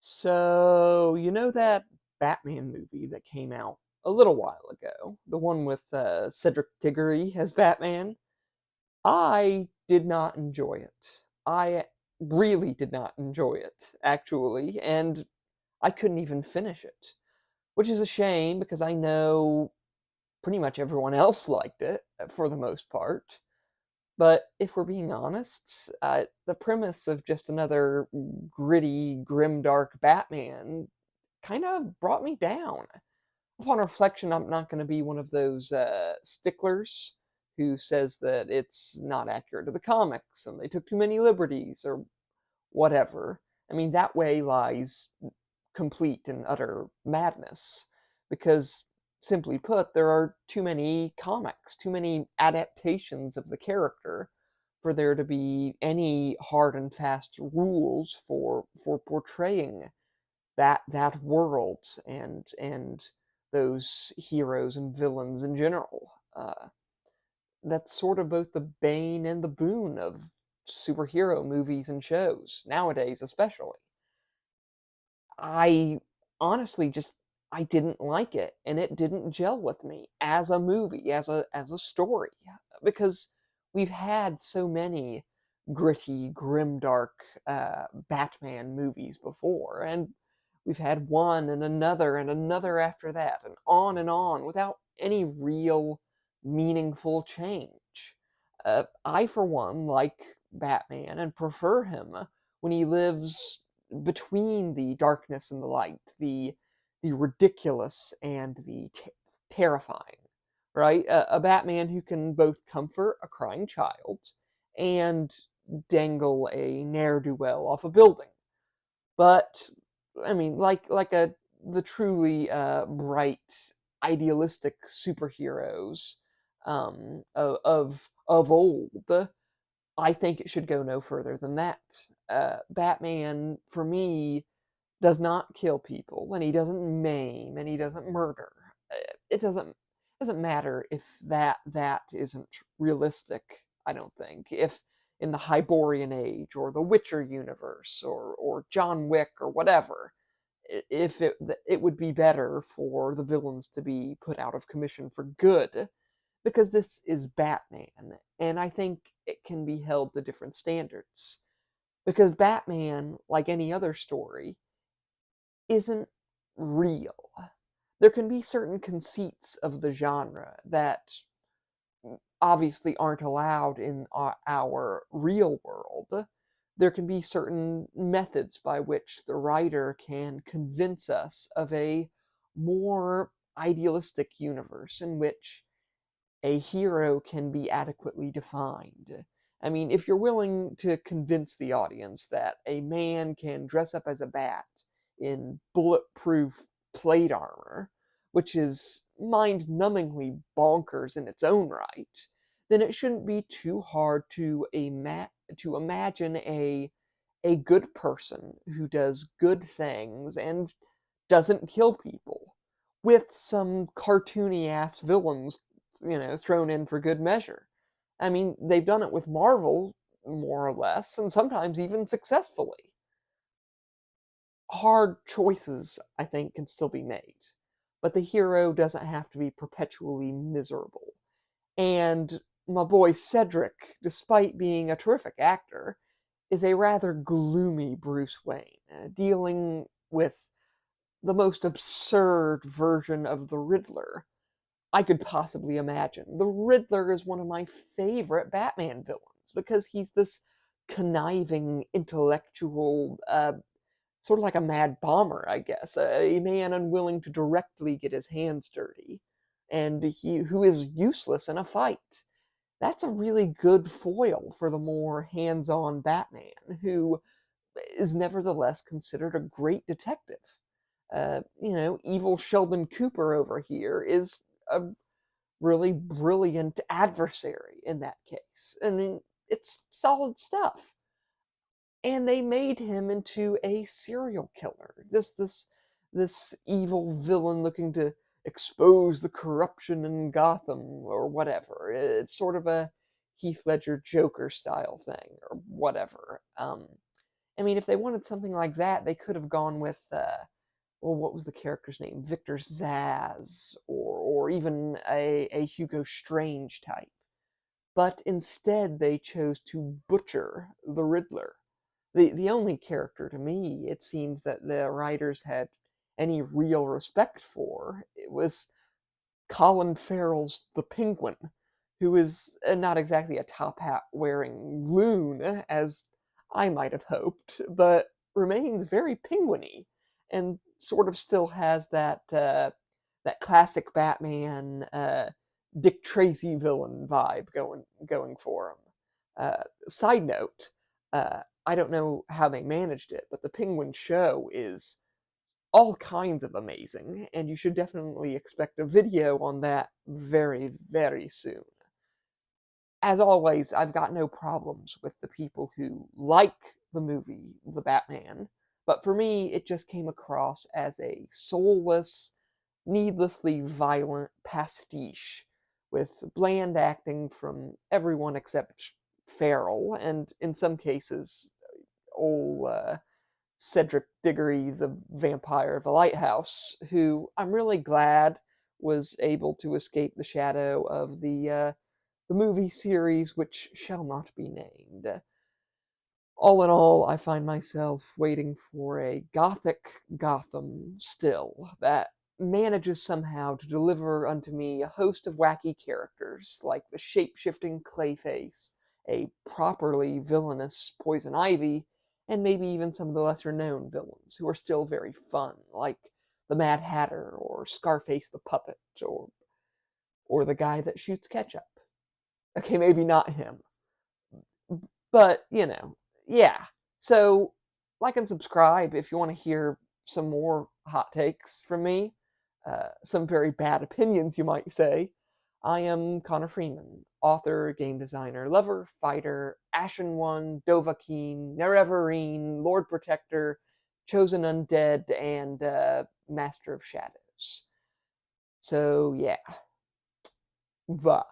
So, you know that Batman movie that came out a little while ago? The one with Cedric Diggory as Batman? I did not enjoy it. I really did not enjoy it, actually, and I couldn't even finish it. Which is a shame because I know pretty much everyone else liked it for the most part. But if we're being honest, the premise of just another gritty, grimdark Batman kind of brought me down. Upon reflection, I'm not going to be one of those sticklers who says that it's not accurate to the comics and they took too many liberties or whatever. I mean, that way lies complete and utter madness. Because, simply put, there are too many comics, too many adaptations of the character for there to be any hard and fast rules for portraying that world and those heroes and villains in general. That's sort of both the bane and the boon of superhero movies and shows nowadays, especially. I honestly just I didn't like it, and it didn't gel with me as a movie, as a story, because we've had so many gritty, grimdark Batman movies before, and we've had one and another after that, and on, without any real meaningful change. I, for one, like Batman and prefer him when he lives between the darkness and the light, the ridiculous and the terrifying, right? A Batman who can both comfort a crying child and dangle a ne'er do well off a building. But I mean, like a the truly bright, idealistic superheroes of old, I think it should go no further than that. Batman, for me, does not kill people, and he doesn't maim, and he doesn't murder. It doesn't matter if that isn't realistic. I don't think if in the Hyborian Age or the Witcher universe or John Wick or whatever, if it would be better for the villains to be put out of commission for good, because this is Batman, and I think it can be held to different standards. Because Batman, like any other story, isn't real. There can be certain conceits of the genre that obviously aren't allowed in our real world. There can be certain methods by which the writer can convince us of a more idealistic universe in which a hero can be adequately defined. I mean, if you're willing to convince the audience that a man can dress up as a bat in bulletproof plate armor, which is mind numbingly bonkers in its own right, then it shouldn't be too hard to imagine a good person who does good things and doesn't kill people with some cartoony ass villains, thrown in for good measure. I mean, they've done it with Marvel, more or less, and sometimes even successfully. Hard choices, I think, can still be made, but the hero doesn't have to be perpetually miserable. And my boy Cedric, despite being a terrific actor, is a rather gloomy Bruce Wayne, dealing with the most absurd version of the Riddler I could possibly imagine. The Riddler is one of my favorite Batman villains because he's this conniving, intellectual, sort of like a mad bomber, I guess, a man unwilling to directly get his hands dirty, and who is useless in a fight. That's a really good foil for the more hands-on Batman, who is nevertheless considered a great detective. Evil Sheldon Cooper over here is a really brilliant adversary in that case. I mean, it's solid stuff. And they made him into a serial killer. This evil villain looking to expose the corruption in Gotham or whatever. It's sort of a Heath Ledger Joker style thing or whatever. I mean, if they wanted something like that, they could have gone with, well, what was the character's name? Victor Zsasz, or even a Hugo Strange type. But instead, they chose to butcher the Riddler. The only character to me, it seems, that the writers had any real respect for, it was Colin Farrell's The Penguin, who is not exactly a top hat wearing loon, as I might have hoped, but remains very penguiny and sort of still has that classic Batman Dick Tracy villain vibe going for him. Side note, I don't know how they managed it, but the Penguin show is all kinds of amazing, and you should definitely expect a video on that very, very soon. As always, I've got no problems with the people who like the movie The Batman, but for me, it just came across as a soulless, needlessly violent pastiche with bland acting from everyone except Farrell, and in some cases, old Cedric Diggory, the vampire of the lighthouse, who I'm really glad was able to escape the shadow of the movie series which shall not be named. All in all, I find myself waiting for a gothic Gotham still that manages somehow to deliver unto me a host of wacky characters like the shape-shifting Clayface, a properly villainous Poison Ivy, and maybe even some of the lesser known villains who are still very fun, like the Mad Hatter or Scarface the Puppet or the guy that shoots ketchup. Okay, maybe not him, but yeah. So, like and subscribe if you want to hear some more hot takes from me, some very bad opinions, you might say. I am Connor Freeman, author, game designer, lover, fighter, Ashen One, Dovahkiin, Nerevarine, Lord Protector, Chosen Undead, and Master of Shadows. So, yeah. Bye.